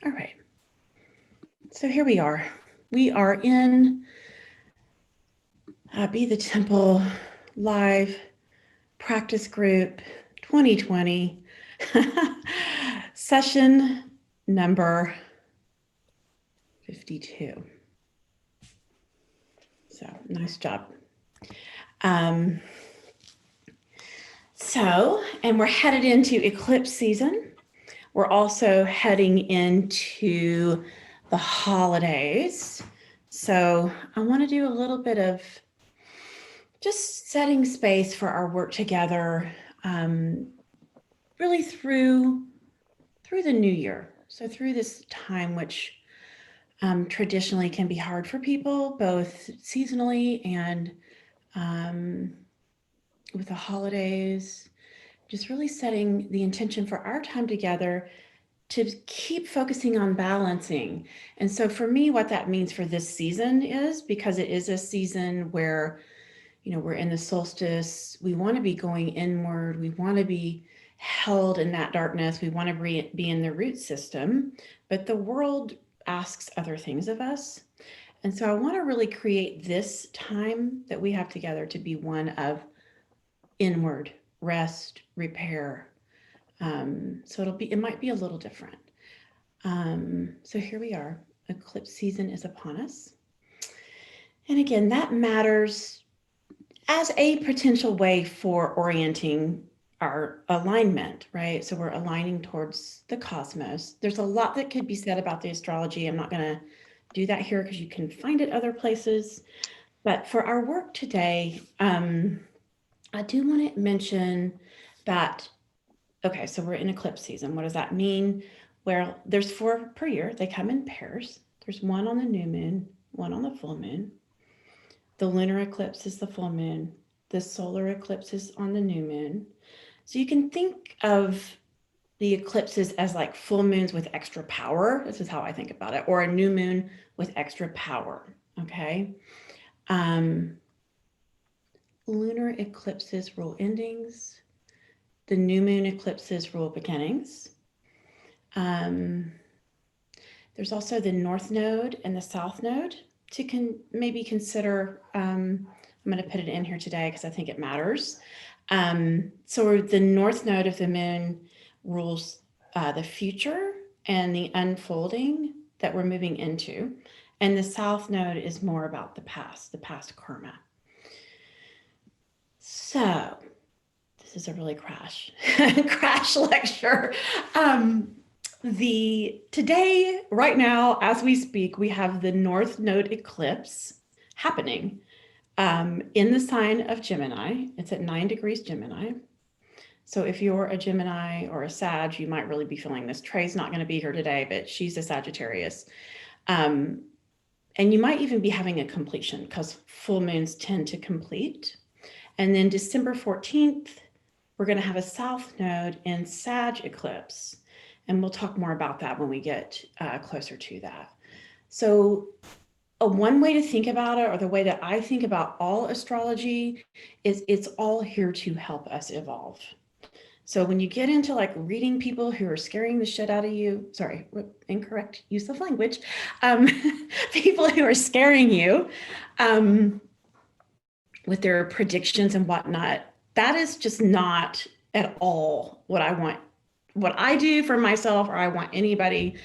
All right. So here we are. We are in Be the Temple live practice group 2020, session number 52. So nice job. And we're headed into eclipse season. We're also heading into the holidays. So I want to do a little bit of just setting space for our work together, really through the new year. So through this time, which traditionally can be hard for people, both seasonally and with the holidays, just really setting the intention for our time together to keep focusing on balancing. And so for me, what that means for this season is, because it is a season where, we're in the solstice, we want to be going inward, we want to be held in that darkness, we want to be in the root system, but the world asks other things of us. And so I want to really create this time that we have together to be one of inward rest, repair. So it might be a little different. So here we are. Eclipse season is upon us. And again, that matters as a potential way for orienting our alignment, right? So we're aligning towards the cosmos. There's a lot that could be said about the astrology. I'm not going to do that here because you can find it other places. But for our work today, I do want to mention that, okay, so we're in eclipse season. What does that mean? Well, there's 4 per year. They come in pairs. There's one on the new moon, one on the full moon. The lunar eclipse is the full moon. The solar eclipse is on the new moon. So you can think of the eclipses as like full moons with extra power. This is how I think about it. Or a new moon with extra power, okay? Lunar eclipses rule endings. The new moon eclipses rule beginnings. There's also the North Node and the South Node to maybe consider. I'm going to put it in here today because I think it matters. So the North Node of the moon rules the future and the unfolding that we're moving into. And the South Node is more about the past karma. So this is a really crash lecture. Today, right now, as we speak, we have the North Node eclipse happening in the sign of Gemini. It's at 9 degrees Gemini. So if you're a Gemini or a Sag, you might really be feeling this. Trey's not going to be here today, but she's a Sagittarius. And you might even be having a completion because full moons tend to complete. And then December 14th, we're going to have a South Node in Sag eclipse. And we'll talk more about that when we get closer to that. So one way to think about it, or the way that I think about all astrology, is it's all here to help us evolve. So when you get into like reading people who are scaring the shit out of you, sorry, incorrect use of language, people who are scaring you with their predictions and whatnot, that is just not at all what I want, what I do for myself, or I want anybody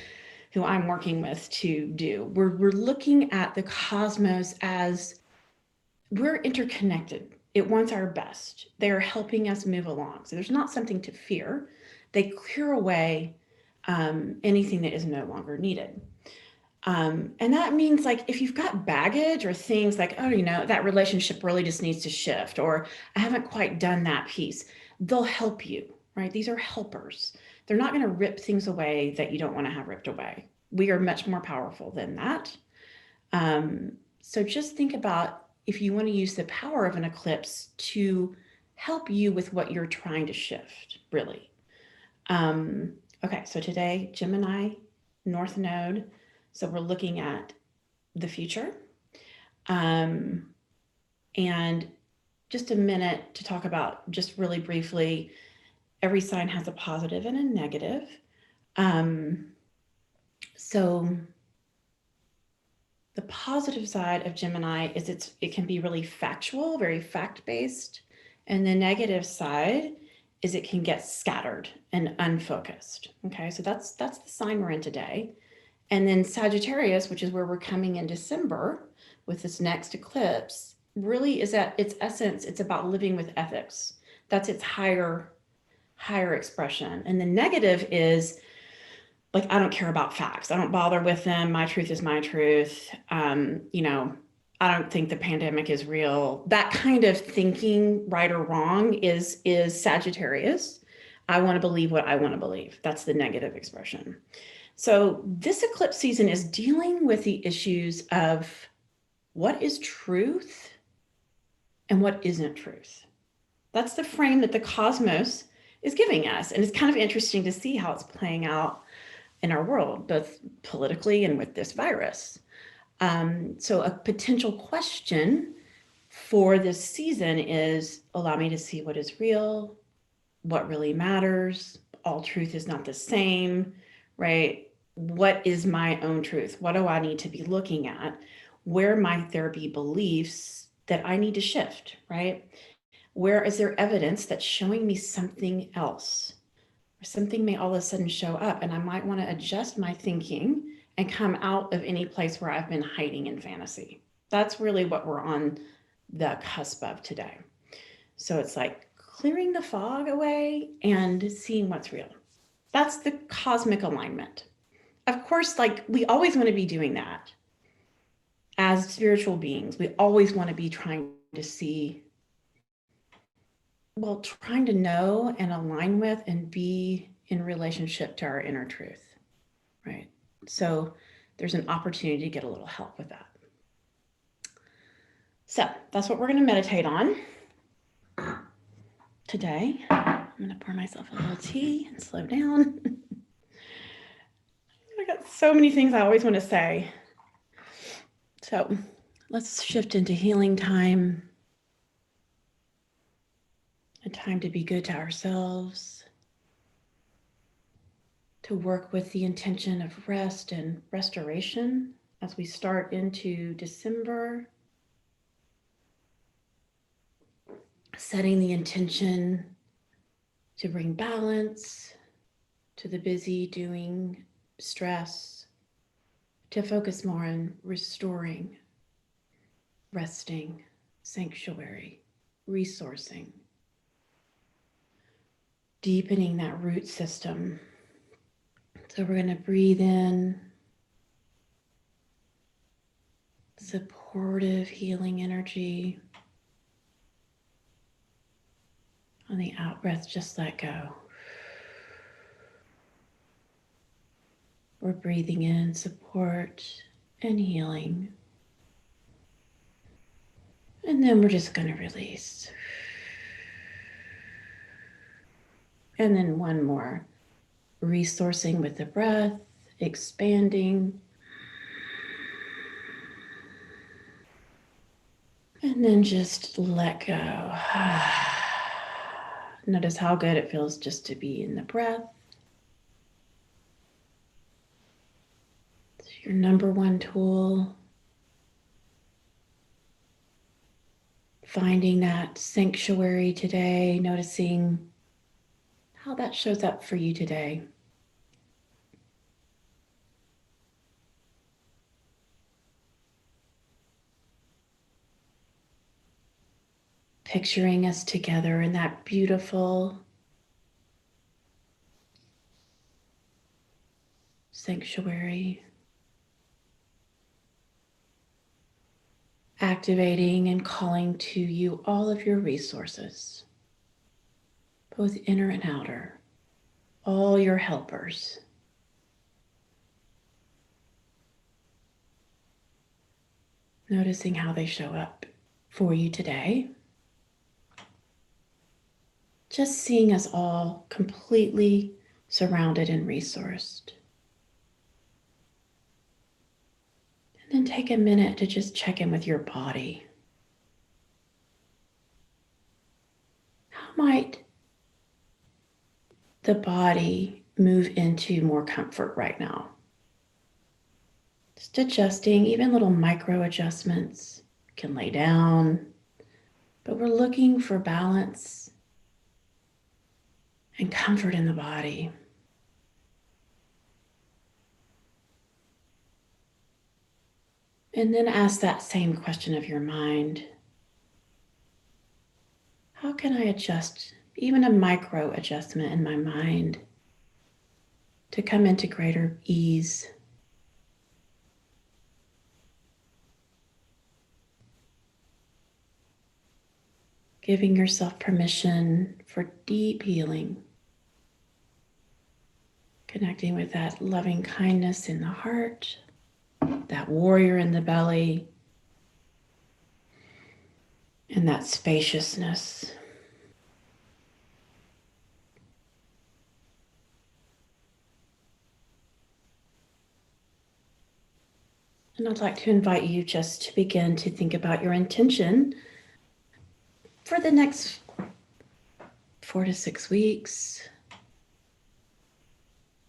who I'm working with to do. We're looking at the cosmos as we're interconnected. It wants our best. They're helping us move along. So there's not something to fear. They clear away anything that is no longer needed. And that means like if you've got baggage or things like, oh, that relationship really just needs to shift, or I haven't quite done that piece, they'll help you, right? These are helpers. They're not going to rip things away that you don't want to have ripped away. We are much more powerful than that. So just think about if you want to use the power of an eclipse to help you with what you're trying to shift, really. Okay, so today, Gemini, North Node. So we're looking at the future. And just a minute to talk about, just really briefly, every sign has a positive and a negative. So the positive side of Gemini is it can be really factual, very fact-based. And the negative side is it can get scattered and unfocused. Okay, so that's the sign we're in today. And then Sagittarius, which is where we're coming in December with this next eclipse, really is at its essence, it's about living with ethics. That's its higher expression. And the negative is like, I don't care about facts. I don't bother with them. My truth is my truth. I don't think the pandemic is real. That kind of thinking, right or wrong, is Sagittarius. I want to believe what I want to believe. That's the negative expression. So this eclipse season is dealing with the issues of what is truth and what isn't truth. That's the frame that the cosmos is giving us. And it's kind of interesting to see how it's playing out in our world, both politically and with this virus. So a potential question for this season is, allow me to see what is real, what really matters. All truth is not the same, right? What is my own truth? What do I need to be looking at? Where might there be beliefs that I need to shift, right? Where is there evidence that's showing me something else? Or something may all of a sudden show up, and I might want to adjust my thinking and come out of any place where I've been hiding in fantasy. That's really what we're on the cusp of today. So it's like clearing the fog away and seeing what's real. That's the cosmic alignment. Of course, like, we always want to be doing that as spiritual beings. We always want to be trying to see, well, trying to know and align with and be in relationship to our inner truth, right? So there's an opportunity to get a little help with that. So that's what we're going to meditate on today. I'm going to pour myself a little tea and slow down. I got so many things I always want to say. So let's shift into healing time. A time to be good to ourselves, to work with the intention of rest and restoration as we start into December. Setting the intention to bring balance to the busy doing stress, to focus more on restoring, resting, sanctuary, resourcing, deepening that root system. So we're going to breathe in supportive healing energy. On the out breath, just let go. We're breathing in support and healing. And then we're just going to release. And then one more. Resourcing with the breath, expanding. And then just let go. Notice how good it feels just to be in the breath. It's your number one tool. Finding that sanctuary today, noticing how that shows up for you today. Picturing us together in that beautiful sanctuary. Activating and calling to you all of your resources, both inner and outer, all your helpers. Noticing how they show up for you today. Just seeing us all completely surrounded and resourced. And then take a minute to just check in with your body. How might the body move into more comfort right now? Just adjusting, even little micro adjustments. Can lay down, but we're looking for balance and comfort in the body. And then ask that same question of your mind. How can I adjust even a micro adjustment in my mind to come into greater ease? Giving yourself permission for deep healing. Connecting with that loving kindness in the heart, that warrior in the belly, and that spaciousness. And I'd like to invite you just to begin to think about your intention for the next 4 to 6 weeks.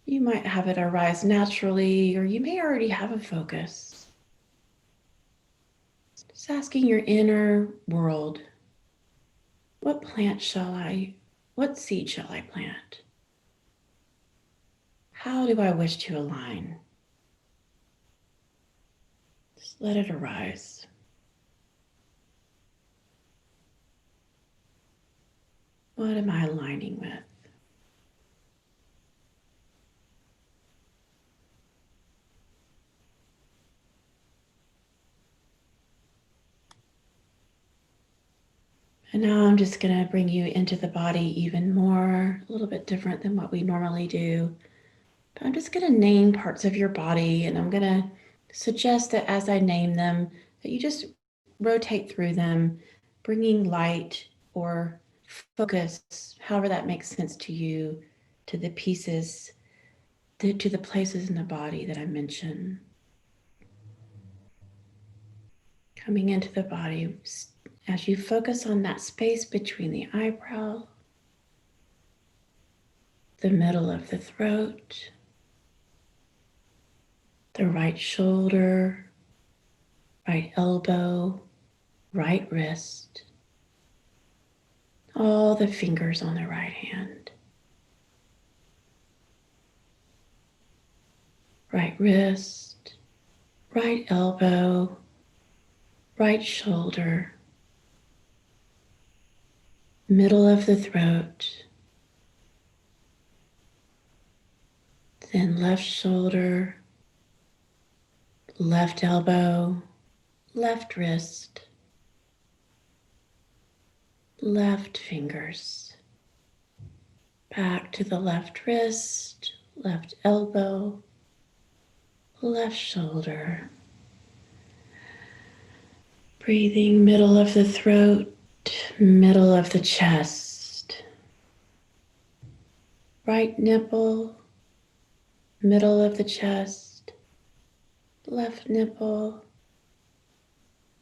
You might have it arise naturally, or you may already have a focus. Just asking your inner world, what seed shall I plant? How do I wish to align? Just let it arise. What am I aligning with? And now I'm just going to bring you into the body even more, a little bit different than what we normally do. But I'm just going to name parts of your body, and I'm going to suggest that as I name them, that you just rotate through them, bringing light or focus, however that makes sense to you, to the pieces, to the places in the body that I mentioned. Coming into the body as you focus on that space between the eyebrow, the middle of the throat, the right shoulder, right elbow, right wrist, all the fingers on the right hand, right wrist, right elbow, right shoulder, middle of the throat, then left shoulder, left elbow, left wrist, left fingers, back to the left wrist, left elbow, left shoulder. Breathing middle of the throat, middle of the chest, right nipple, middle of the chest, left nipple,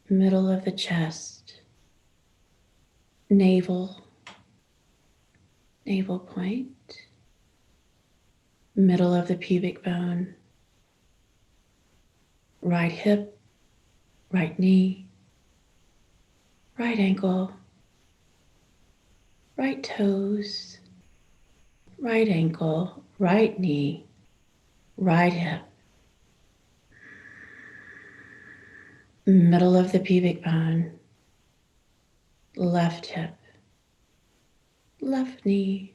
middle of the chest, navel, navel point, middle of the pubic bone, right hip, right knee, right ankle, right toes, right ankle, right knee, right hip, middle of the pubic bone, left hip, left knee,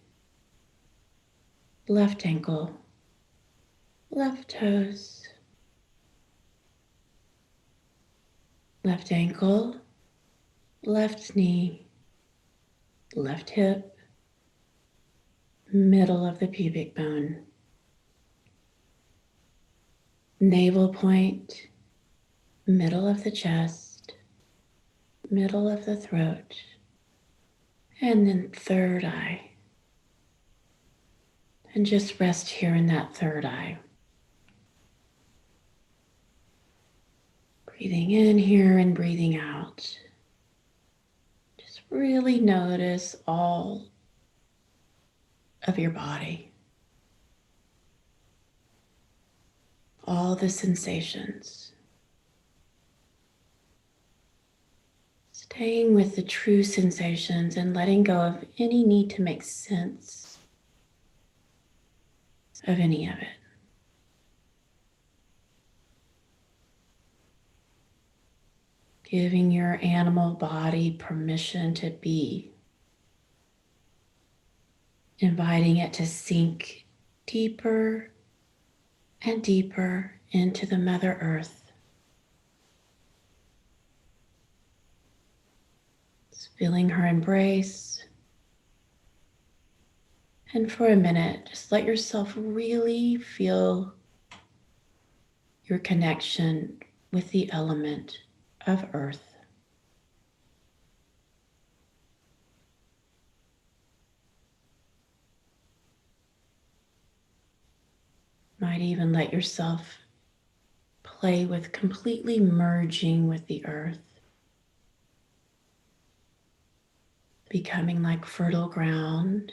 left ankle, left toes, left ankle, left knee, left hip, middle of the pubic bone, navel point, middle of the chest, middle of the throat, and then third eye. And just rest here in that third eye. Breathing in here and breathing out. Just really notice all of your body. All all the sensations. Staying with the true sensations and letting go of any need to make sense of any of it. Giving your animal body permission to be. Inviting it to sink deeper and deeper into the Mother Earth. Just feeling her embrace. And for a minute, just let yourself really feel your connection with the element of earth. Might even let yourself play with completely merging with the earth, becoming like fertile ground,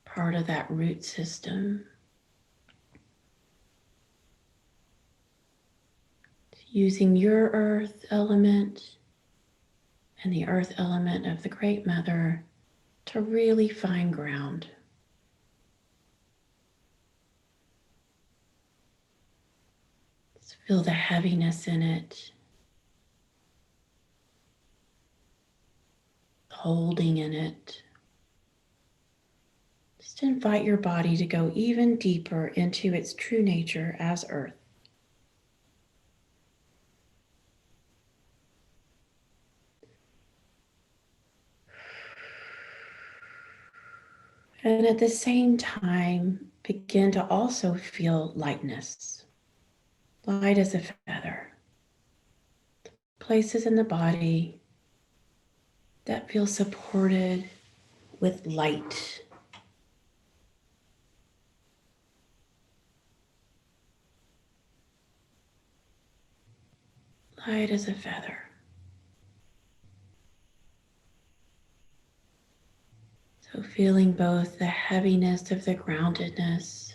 part of that root system. Using your earth element and the earth element of the Great Mother to really find ground. Just feel the heaviness in it, holding in it. Just invite your body to go even deeper into its true nature as earth. And at the same time, begin to also feel lightness, light as a feather. Places in the body that feel supported with light. Light as a feather. So feeling both the heaviness of the groundedness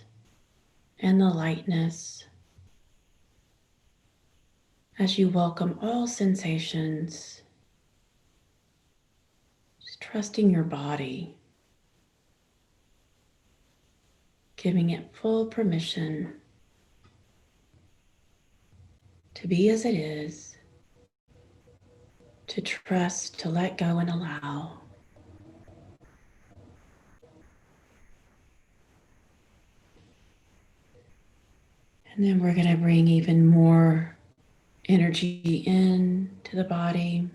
and the lightness as you welcome all sensations, just trusting your body, giving it full permission to be as it is, to trust, to let go and allow. And then we're going to bring even more energy in to the body,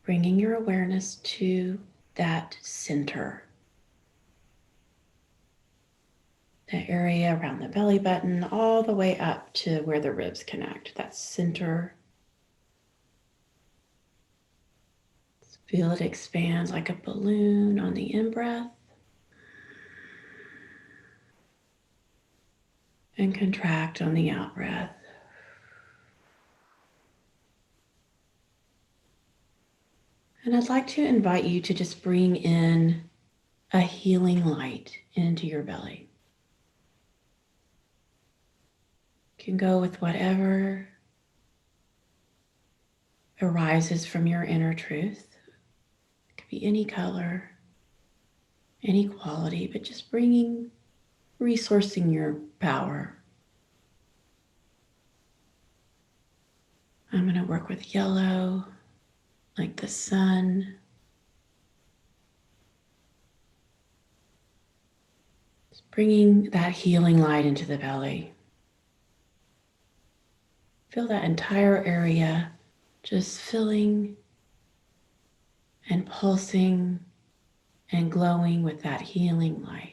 bringing your awareness to that center, the area around the belly button, all the way up to where the ribs connect, that center. Feel it expand like a balloon on the in-breath and contract on the out-breath. And I'd like to invite you to just bring in a healing light into your belly. You can go with whatever arises from your inner truth. It could be any color, any quality, but just resourcing your power. I'm going to work with yellow, like the sun. Just bringing that healing light into the belly. Feel that entire area just filling and pulsing and glowing with that healing light.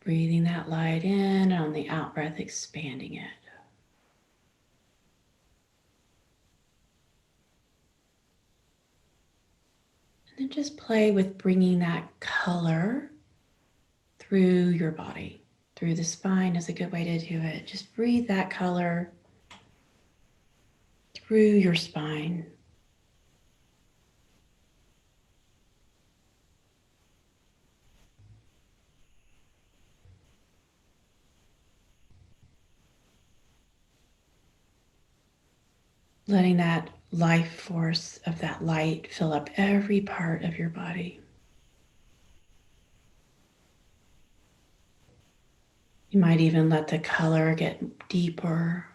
Breathing that light in, and on the out breath, expanding it. And then just play with bringing that color through your body. Through the spine is a good way to do it. Just breathe that color through your spine. Letting that life force of that light fill up every part of your body. You might even let the color get deeper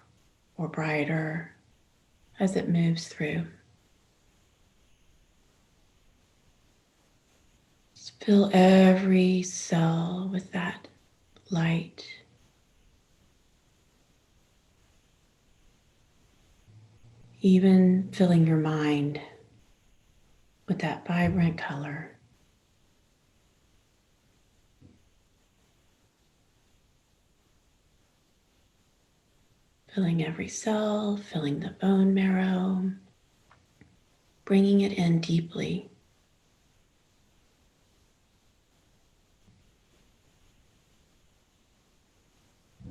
or brighter as it moves through. Just fill every cell with that light. Even filling your mind with that vibrant color. Filling every cell, filling the bone marrow, bringing it in deeply.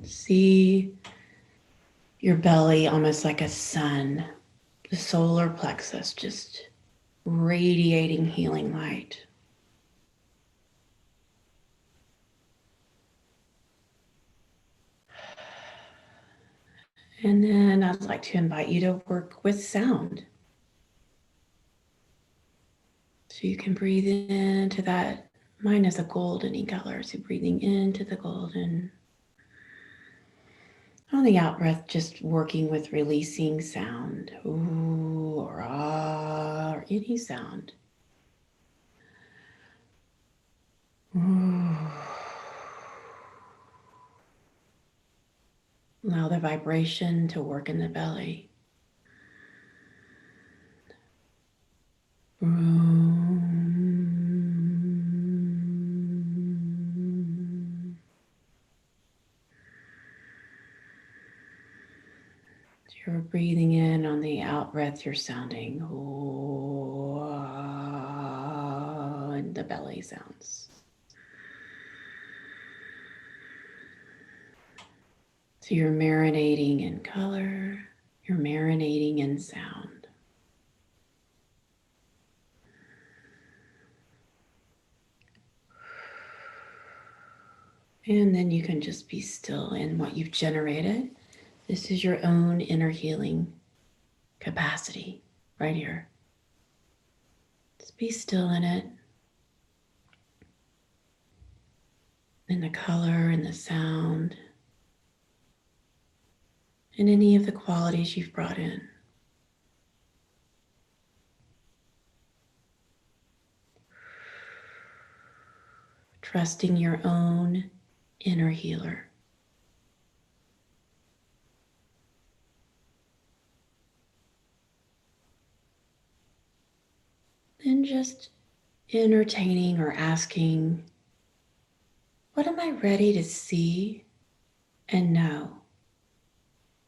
See your belly almost like a sun, the solar plexus just radiating healing light. And then I'd like to invite you to work with sound. So you can breathe into that. Mine is a goldeny color, so breathing into the golden. On the out breath, just working with releasing sound. Ooh, or ah, or any sound. Ooh. Allow the vibration to work in the belly. You're breathing in on the out breath, you're sounding and the belly sounds. So you're marinating in color, you're marinating in sound. And then you can just be still in what you've generated. This is your own inner healing capacity right here. Just be still in it. In the color and the sound. And any of the qualities you've brought in. Trusting your own inner healer. Then just entertaining or asking, what am I ready to see and know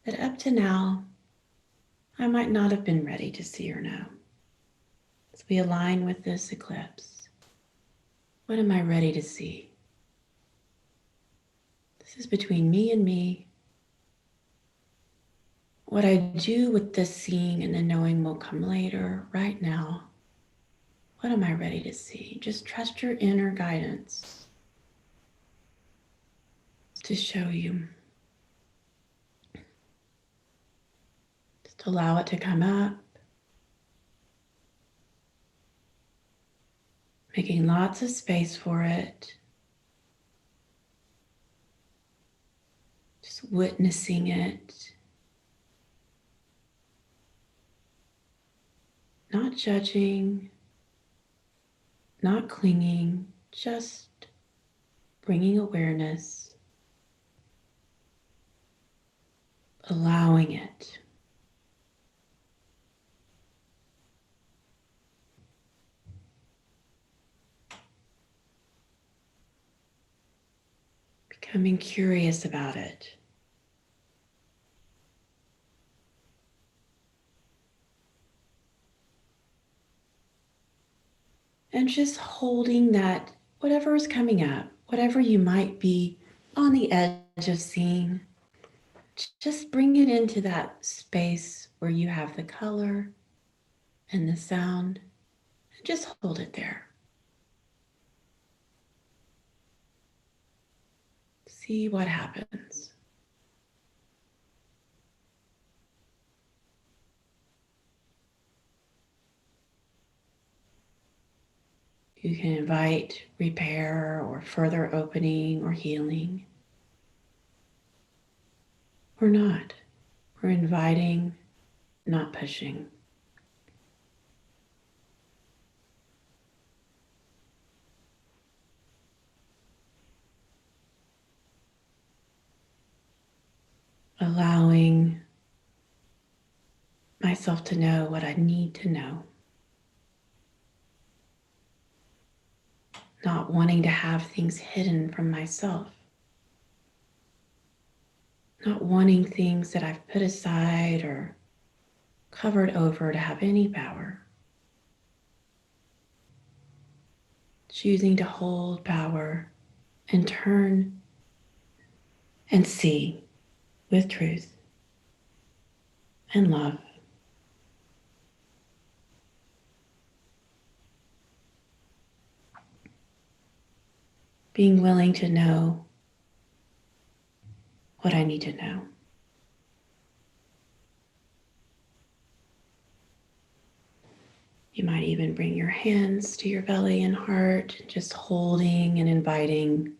that up to now I might not have been ready to see or know? As we align with this eclipse, what am I ready to see? This is between me and me. What I do with this seeing and the knowing will come later. Right now, what am I ready to see? Just trust your inner guidance to show you. Just allow it to come up. Making lots of space for it. Just witnessing it. Not judging, not clinging, just bringing awareness, allowing it. Becoming curious about it. And just holding that, whatever is coming up, whatever you might be on the edge of seeing, Just bring it into that space where you have the color and the sound. And just hold it there. See what happens. You can invite repair or further opening or healing, or not. We're inviting, not pushing. Allowing myself to know what I need to know. Not wanting to have things hidden from myself. Not wanting things that I've put aside or covered over to have any power. Choosing to hold power and turn and see with truth and love. Being willing to know what I need to know. You might even bring your hands to your belly and heart, just holding and inviting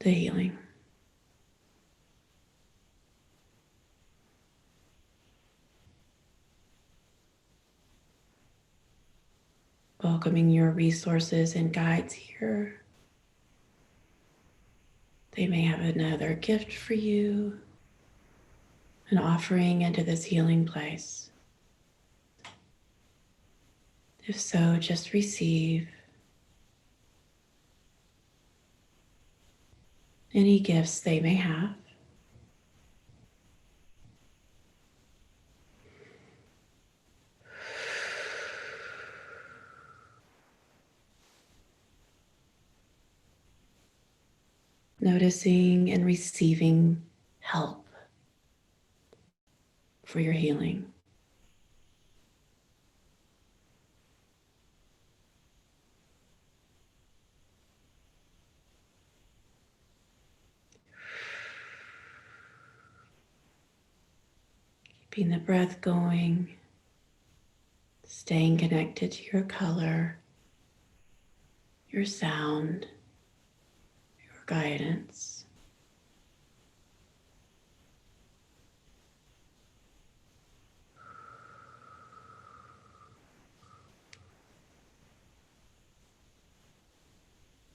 the healing. Welcoming your resources and guides here. They may have another gift for you, an offering into this healing place. If so, just receive any gifts they may have. Noticing and receiving help for your healing. Keeping the breath going, staying connected to your color, your sound, your guidance.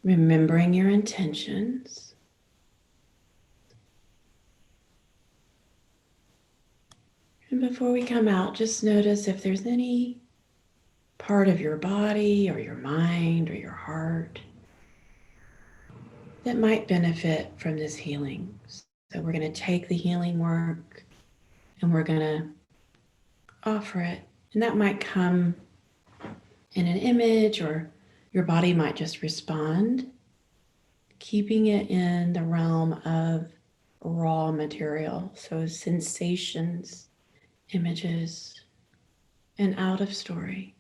Remembering your intentions. And before we come out, just notice if there's any part of your body or your mind or your heart that might benefit from this healing. So we're going to take the healing work and we're going to offer it. And that might come in an image, or your body might just respond, keeping it in the realm of raw material. So sensations, images, and out of story.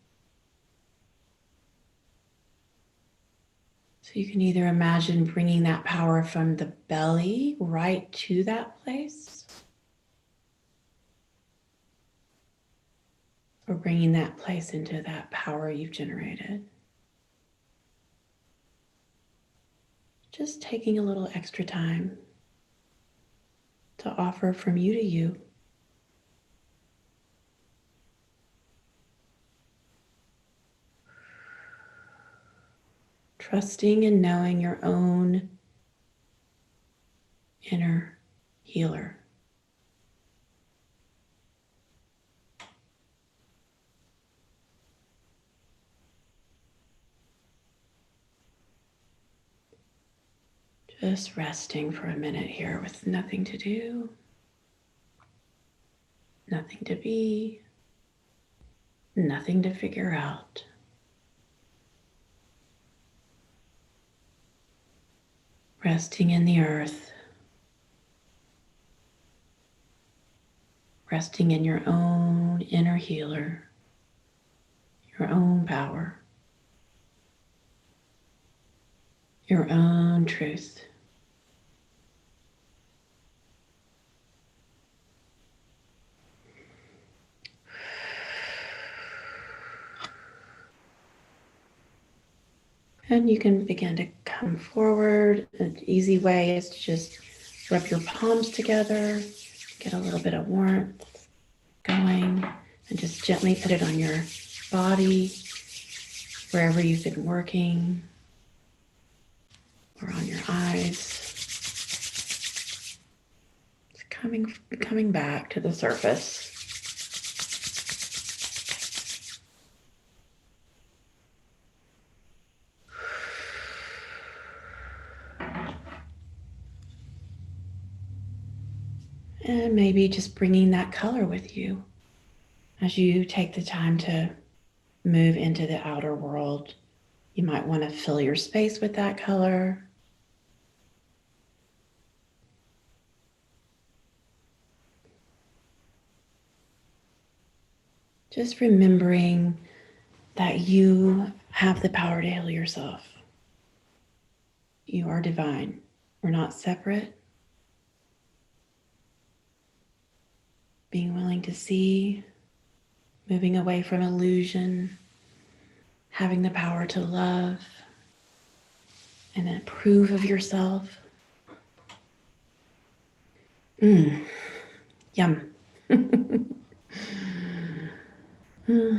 So you can either imagine bringing that power from the belly right to that place, or bringing that place into that power you've generated. Just taking a little extra time to offer from you to you. Trusting and knowing your own inner healer. Just resting for a minute here with nothing to do, nothing to be, nothing to figure out. Resting in the earth, resting in your own inner healer, your own power, your own truth. And you can begin to come forward. An easy way is to just rub your palms together, get a little bit of warmth going, and just gently put it on your body, wherever you've been working, or on your eyes. It's coming back to the surface. And maybe just bringing that color with you as you take the time to move into the outer world. You might want to fill your space with that color. Just remembering that you have the power to heal yourself. You are divine. We're not separate. Being willing to see, moving away from illusion, having the power to love and approve of yourself. Yum.